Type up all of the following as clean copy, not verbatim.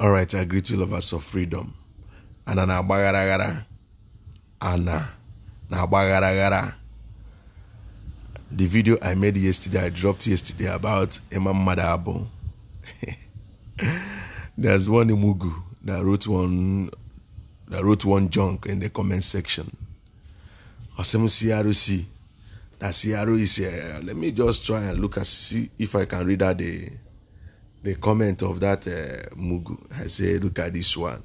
All right, I greet you lovers of freedom. Ana na bagara. Ana na bagara. The video I made yesterday, I dropped yesterday about Emma Mmaduabu. There's one Imugu that wrote one junk in the comment section. Osemu CRC. That CRO is here. Let me just try and look and see if I can read out the comment of that Mugu. I say, look at this one.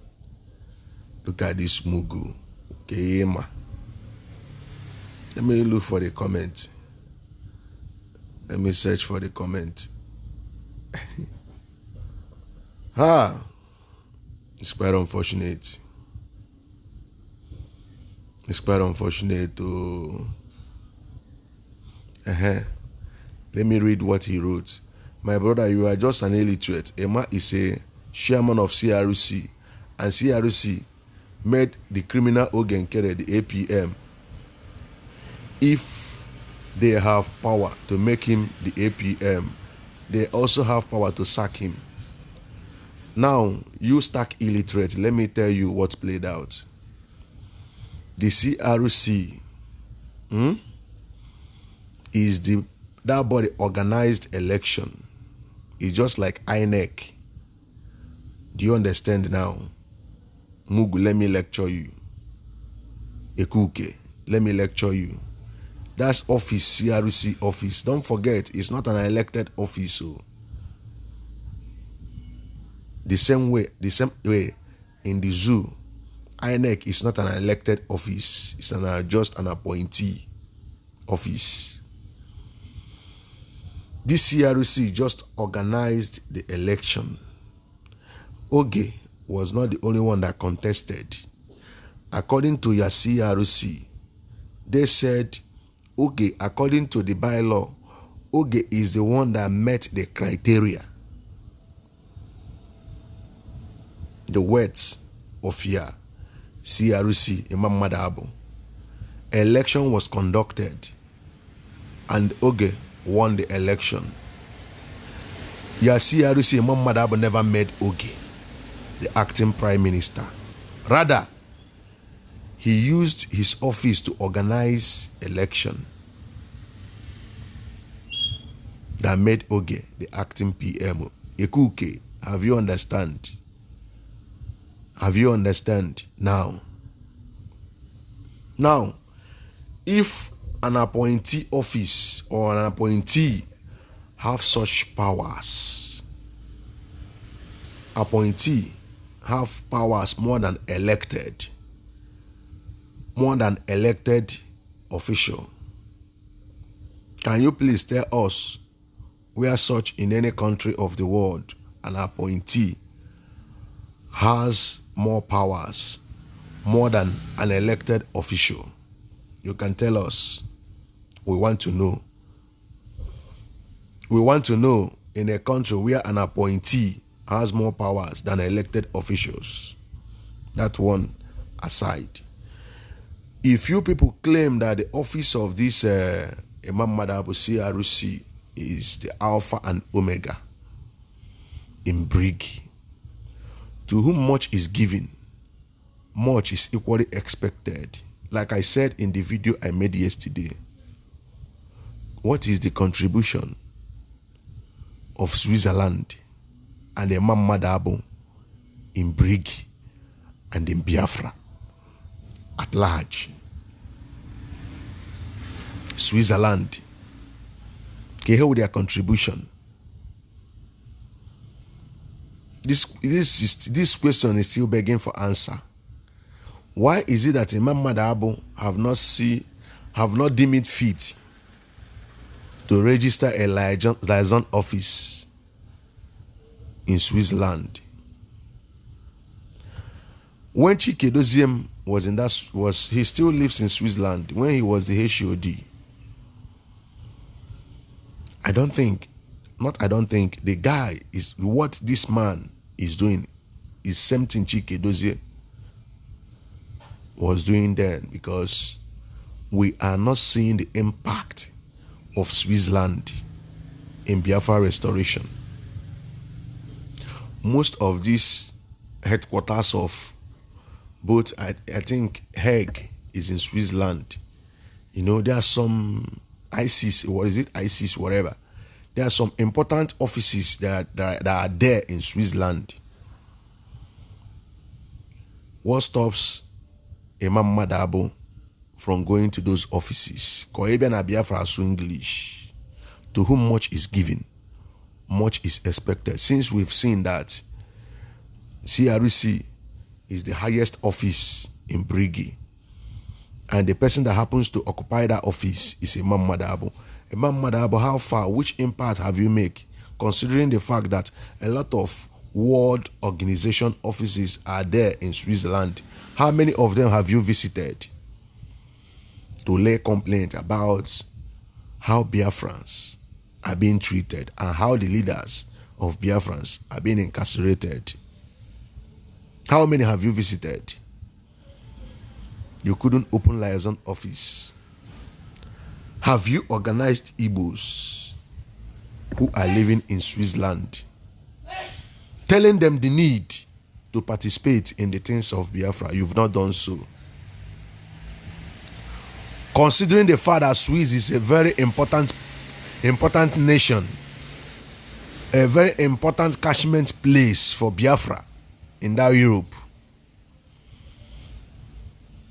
Look at this Mugu. Okay, Emma. Let me look for the comment. Let me search for the comment. It's quite unfortunate. It's quite unfortunate to... Let me read what he wrote. My brother, you are just an illiterate. Emma is a chairman of CRC, and CRC made the criminal Ogenkere the APM. If they have power to make him the APM, they also have power to sack him. Now, you stark illiterate, let me tell you what's played out. The CRC is that body organized election. It's just like INEC. Do you understand now? Mugu, let me lecture you. Ekuke, let me lecture you. That's office, CRC office. Don't forget, it's not an elected office. So the same way in the zoo, INEC is not an elected office. It's just an appointee office. This CRC just organized the election. Oge was not the only one that contested. According to your CRC, they said Oge, according to the bylaw, Oge is the one that met the criteria. The words of your CRC, Emma Mmaduabu. Election was conducted and Oge won the election. Your CRC, Emma Mmaduabu, never met Oge, the acting prime minister. Rather, he used his office to organize election that made Oge the acting PM. Ekuke, have you understand? Have you understand now? Now, if an appointee office or an appointee have such powers, appointee have powers more than elected official. Can you please tell us where such in any country of the world an appointee has more powers more than an elected official? You can tell us. We want to know. We want to know in a country where an appointee has more powers than elected officials. That one aside. If you people claim that the office of this Emma Mmaduabu CRC is the Alpha and Omega in Brig, to whom much is given, much is equally expected. Like I said in the video I made yesterday, what is the contribution of Switzerland and Emma Mmaduabu in Brig and in Biafra at large? Switzerland, can you hear their contribution? This question is still begging for answer. Why is it that Emma Mmaduabu have not deemed it fit to register a liaison office in Switzerland? When Chike Doziem he still lives in Switzerland. When he was the HOD, the guy is, what this man is doing is same thing Chike Doziem was doing then, because we are not seeing the impact of Switzerland in Biafra restoration. Most of these headquarters of both, I think Hague is in Switzerland. You know, there are some ISIS, what is it? ISIS, whatever. There are some important offices that are there in Switzerland. What stops Emma Mmaduabu from going to those offices? Koebian and Biafra are English. To whom much is given, much is expected. Since we've seen that CRC is the highest office in Briggy, and the person that happens to occupy that office is Emma Mmaduabu. Emma Mmaduabu, how far, which impact have you made, considering the fact that a lot of World Organization offices are there in Switzerland? How many of them have you visited to lay complaint about how Biafrans are being treated and how the leaders of Biafrans are being incarcerated? How many have you visited? You couldn't open liaison office. Have you organized Igbos who are living in Switzerland, telling them the need to participate in the things of Biafra? You've not done so. Considering the fact that Swiss is a very important nation, a very important catchment place for Biafra in that Europe.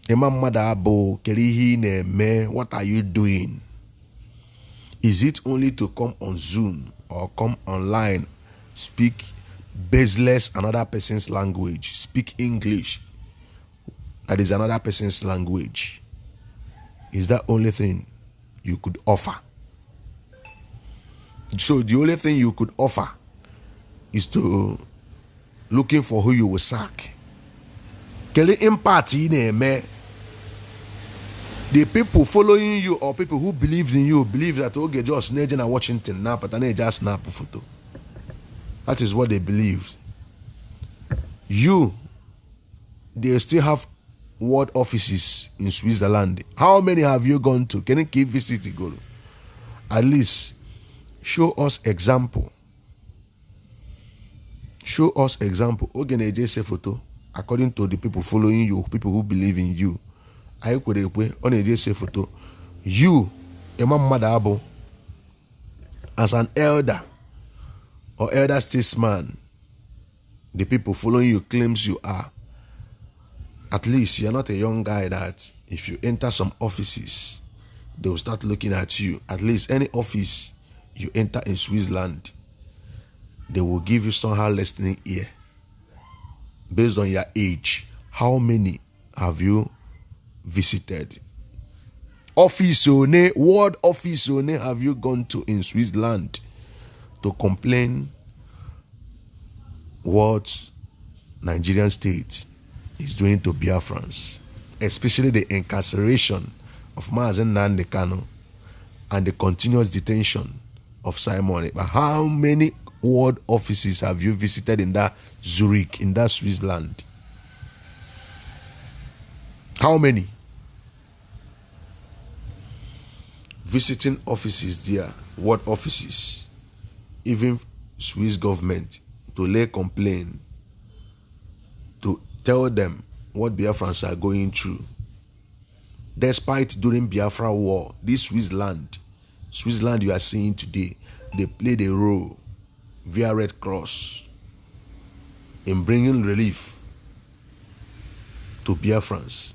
Emma Mmaduabu, Kerihi Neme, what are you doing? Is it only to come on Zoom or come online, speak baseless another person's language, speak English that is another person's language? Is that only thing you could offer? So the only thing you could offer is to looking for who you will sack. Kelly empathy name. The people following you or people who believe in you believe that okay, just Nigerian and Washington now, but I just snap a photo. That is what they believe. You, they still have world offices in Switzerland. How many have you gone to? Can you keep visiting? Go at least show us example. Show us example. Okay, just say photo according to the people following you, people who believe in you. I could on a say photo. You, Emma Mmaduabu, as an elder or elder statesman, the people following you claims you are. At least you're not a young guy that if you enter some offices, they will start looking at you. At least any office you enter in Switzerland, they will give you somehow listening ear. Based on your age, how many have you visited? Office only, world office only have you gone to in Switzerland to complain what Nigerian state is doing to Biafrans, especially the incarceration of Mazen Nnamdi Kanu and the continuous detention of Simon? But how many world offices have you visited in that Zurich, in that Switzerland? How many? Visiting offices there, world offices, even Swiss government, to lay complaint, to tell them what Biafrans are going through. Despite during Biafra war, this Switzerland you are seeing today, they played a role via Red Cross in bringing relief to Biafrans.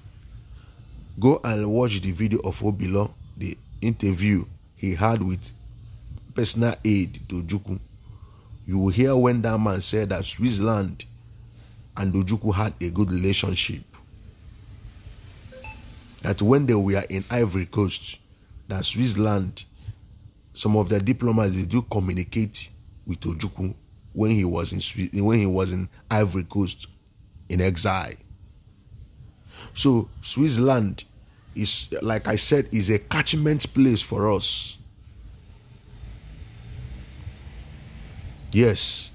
Go and watch the video of Obilo, the interview he had with personal aide to Ojukwu. You will hear when that man said that Switzerland and Ojukwu had a good relationship. That when they were in Ivory Coast, that Switzerland, some of their diplomats, they do communicate with Ojukwu when he was in Ivory Coast in exile. So Switzerland is, like I said, is a catchment place for us. Yes.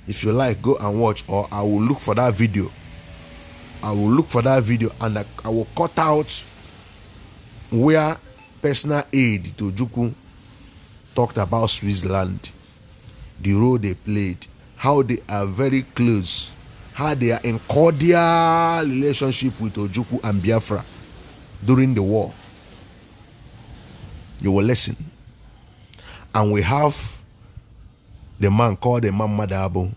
If you like, go and watch, or I will look for that video. I will look for that video and I will cut out where personal aide to Ojukwu talked about Switzerland, the role they played, how they are very close how they are in cordial relationship with Ojukwu and Biafra during the war. You will listen. And we have the man called Emma Mmaduabu,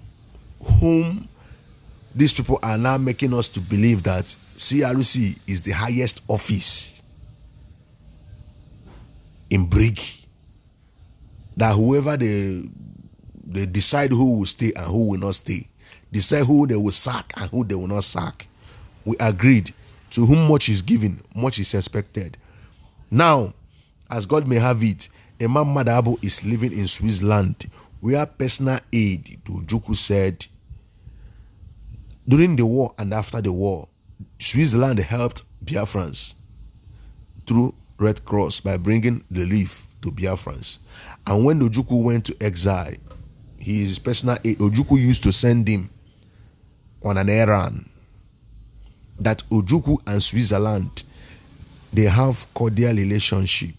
whom these people are now making us to believe that CRC is the highest office in Brig. That whoever they decide who will stay and who will not stay, decide who they will sack and who they will not sack. We agreed, to whom much is given, much is expected. Now, as God may have it, Emma Mmaduabu is living in Switzerland, where personal aid to Ojukwu said, during the war and after the war, Switzerland helped Biafrans through Red Cross by bringing relief to Biafrans. And when Ojukwu went to exile, his personal aid, Ojukwu used to send him on an errand. That Ojukwu and Switzerland, they have cordial relationship.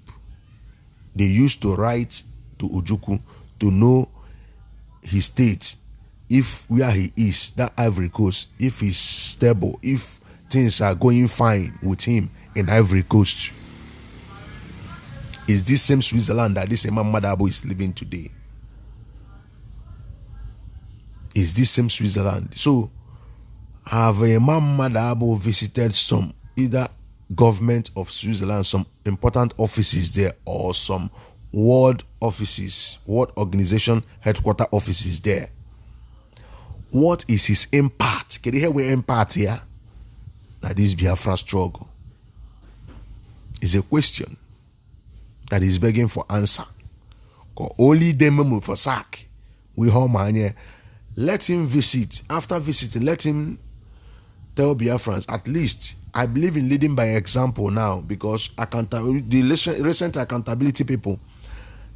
They used to write to Ojukwu to know his state, if where he is, that Ivory Coast, if he's stable, if things are going fine with him in Ivory Coast. Is this same Switzerland that this Emma Mmaduabu is living today? Is this same Switzerland? So, have Emma Mmaduabu visited some either government of Switzerland, some important offices there, or some world offices, world organization headquarter offices there? What is his impact? Can you hear where impact here? That this Biafra struggle is a question that is begging for answer. Because only them for sack. We home man. Let him visit. After visiting, let him tell Biafrans, at least, I believe in leading by example now, because the recent accountability people,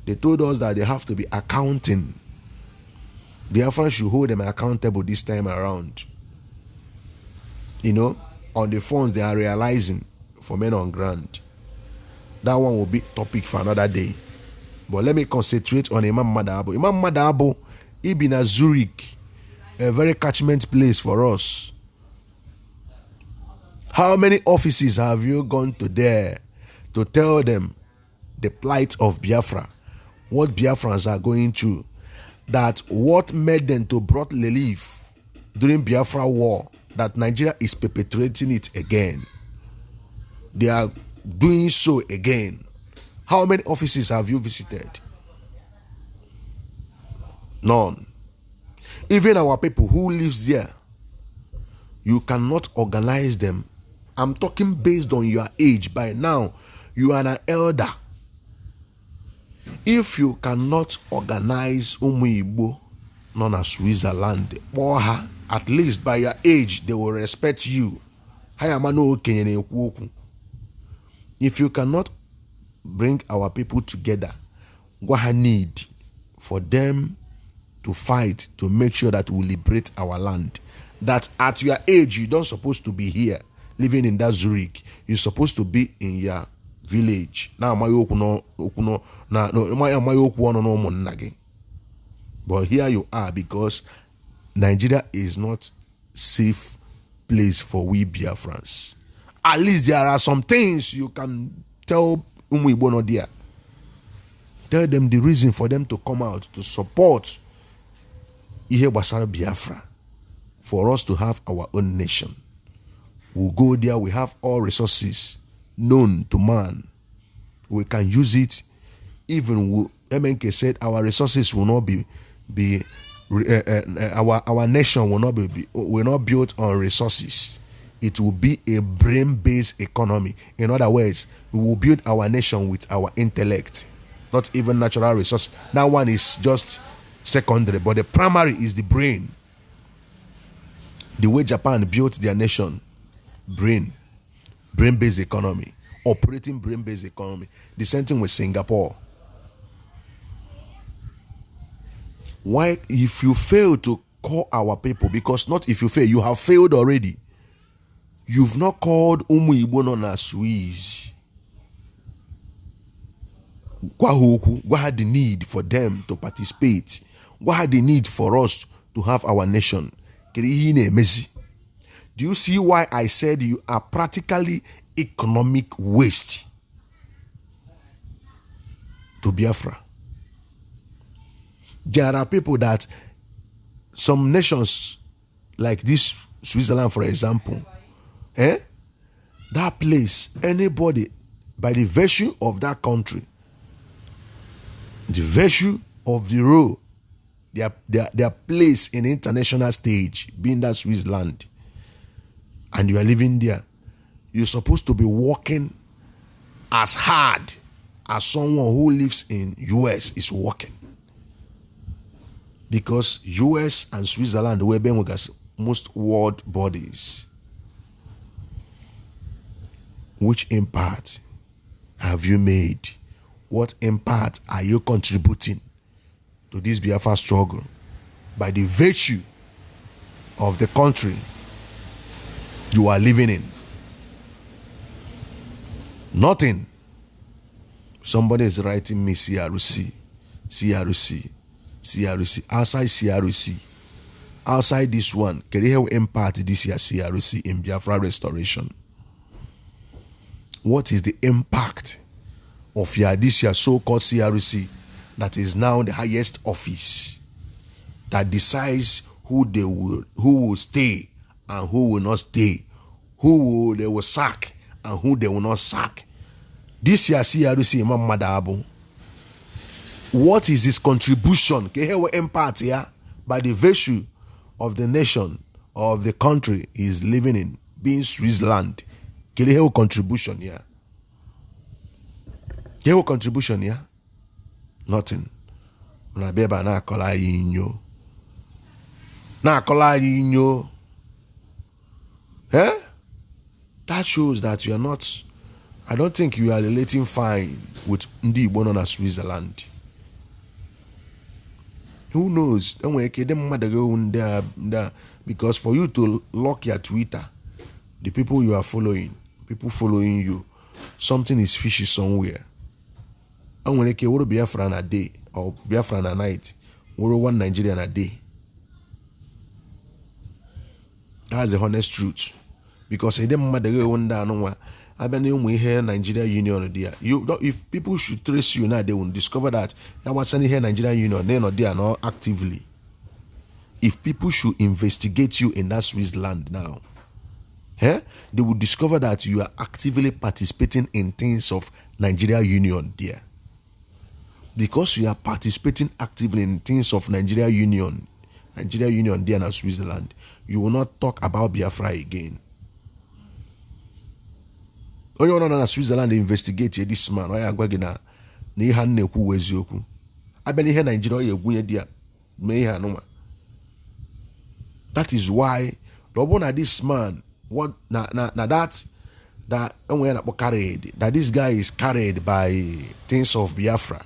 they told us that they have to be accounting. Biafrans should hold them accountable this time around. You know, on the funds they are realizing for men on ground. That one will be topic for another day. But let me concentrate on Emma Mmaduabu. Emma Mmaduabu, he been at Zurich, a very catchment place for us. How many offices have you gone to there to tell them the plight of Biafra, what Biafrans are going through, that what made them to brought relief during Biafra war, that Nigeria is perpetrating it again. They are doing so again. How many offices have you visited? None. Even our people who lives there, you cannot organize them. I'm talking based on your age. By now, you are an elder. If you cannot organize Igbo, known as Switzerland, or at least by your age, they will respect you. If you cannot bring our people together, what need for them to fight to make sure that we liberate our land? That at your age, you don't supposed to be here, living in that Zurich. You're supposed to be in your village. Now, but here you are, because Nigeria is not safe place for we Biafrans. At least there are some things you can tell Igbo no there. Tell them the reason for them to come out to support Ihe Basara Biafra, for us to have our own nation. We'll go there, we have all resources known to man. We can use it. Even MNK said our resources will not be our nation will not built on resources. It will be a brain-based economy. In other words, we will build our nation with our intellect, not even natural resource. That one is just secondary, but the primary is the brain. The way Japan built their nation, brain-based economy, operating brain-based economy. The same thing with Singapore. Why, if you fail to call our people, because not if you fail, you have failed already. You've not called Igbo non as Swiss. What had the need for them to participate? What had the need for us to have our nation? Do you see why I said you are practically economic waste to Biafra? There are people that some nations like this, Switzerland for example, that place, anybody by the virtue of that country, the virtue of the role, their place in the international stage, being that Switzerland, and you are living there, you're supposed to be working as hard as someone who lives in US is working. Because US and Switzerland were being most world bodies. Which impact have you made? What impact are you contributing to this Biafra struggle by the virtue of the country you are living in? Nothing. Somebody is writing me CRC. Outside CRC. Outside this one, can you help impact this year CRC in Biafra restoration? What is the impact of this year so-called CRC that is now the highest office that decides who will stay and who will not stay, they will sack and who they will not sack? This year CRC, Emma Mmaduabu, what is his contribution? Can you help impact here by the virtue of the nation or of the country he is living in, being Switzerland? Can you help contribution here? Your contribution here? Nothing. Na beba na akola yinyo. That shows that you are not. I don't think you are relating fine with Ndi Igbo na Switzerland. Who knows? Because for you to lock your Twitter, the people you are following, people following you, something is fishy somewhere. And when you want Biafra a day or Biafra a night, we one Nigerian a day. That's the honest truth. Because it didn't matter wonder no I been we hear Nigeria Union there. If people should trace you now, they will discover that I was sending here Nigeria Union, they are not actively. If people should investigate you in that Switzerland now, they will discover that you are actively participating in things of Nigeria Union there. Because you are participating actively in things of Nigeria Union there in Switzerland, you will not talk about Biafra again. When you want to Switzerland investigate this man, why are you na ihe na-ekwu eziokwu? Abịa n'ihe Nigeria ya egwunye dia mee ihe anụma. That is why this man what that carried, that this guy is carried by things of Biafra.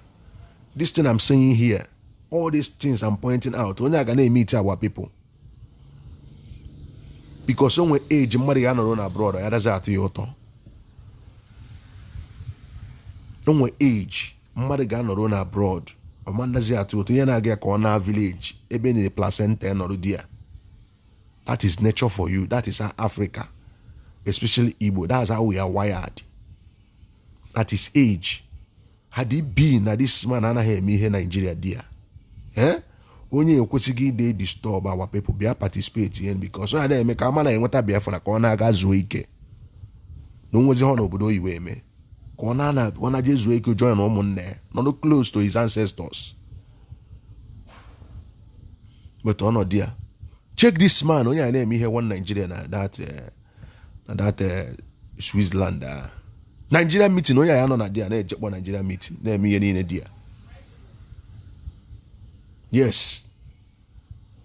This thing I'm saying here, all these things I'm pointing out, when are gonna meet our people. Because when age Maria run abroad, I does that to no age, mmadụ ga-anọrọ na abroad. Amandazi atu otu ya na-aga ka ọ na village ebe ni placenta nọrọ dia. That is nature for you. That is our Africa, especially Igbo. That's how we are wired. That is age. Had it been that this man anaghị eme ihe Nigeria dia, onye ekwesịghị ide disturb our people bịa participate in, because onye na-eme ka ama na enweta Biafra ka ọ na-aga zuo ike. No nwezi ha n'obodo oyibo eme. Kona Jesu eke join ụmụnne, not close to his ancestors. But on dear, check this man. Only I name here one Nigerian that Switzerland. Nigeria meeting. Only I know na dear. Na one Nigeria meeting. Na me any dear. Yes.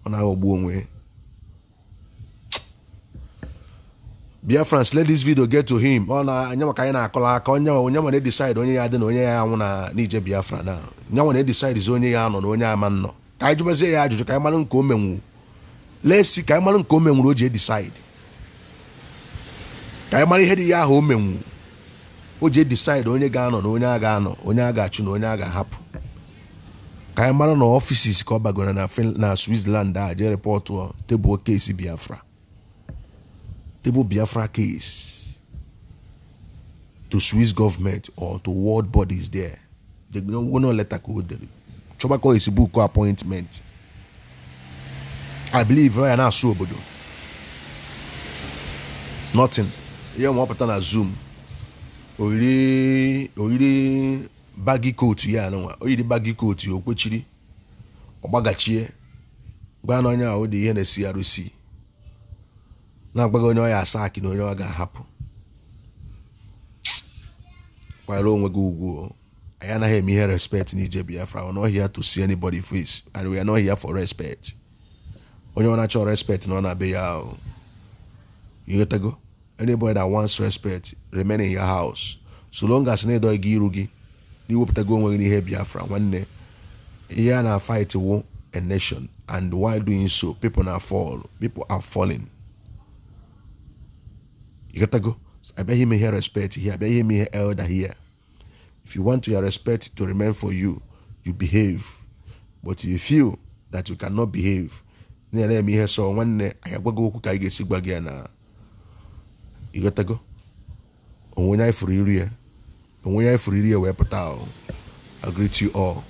On our way. Biafrans, let this video get to him. Oh, na nyama kaya na akola ka onye they decide onye ya de na onye ya anwụ na nije Biafra na. Nyama they decide is onye ya anọ na onye ama nnọ. Ka anyị jụbazie ya ajụjụ ka anyị mara nke o menwu. Let's see ka anyị mara nke o menwu o je decide. Ka anyị mara ihe dị ya ahụ o menwu. O je decide onye ga anọ na onye aga anọ, onye aga achụ na onye aga hapụ. Ka Kaya mara no offices ko bagona na Switzerland da je report to table case Biafra. Table Biafra case to Swiss government or to world bodies there. They don't want no letter code. Chobako is book appointment. I believe right now so bodo. Nothing. Yeah, one pattern na Zoom. Oyiri baggy coat ya no. Oyiri baggy coat yo kwechiri. Ogbagachie. Gba na nya o de ihe na CRC. Na agbaga onye ya asaki na onye ga hapu. Kwalo onwe go ugwu. I am not here respect in Biafra. We're not here to see anybody face, and we are not here for respect. Only natural respect, no na be ya. You get to go. Anybody that wants respect, remain in your house. So long as you don't give rugi, you will go when you hear Biafra. One day, here na fight a nation, and while doing so, people now fall. People are falling. You get to go. So I bet him here respect here. I bet him here elder here. If you want your respect to remain for you, you behave. But if you feel that you cannot behave, let me hear so one day I go kuka get sigbagiana. You got to go. On when I for you, we put out. I greet you all.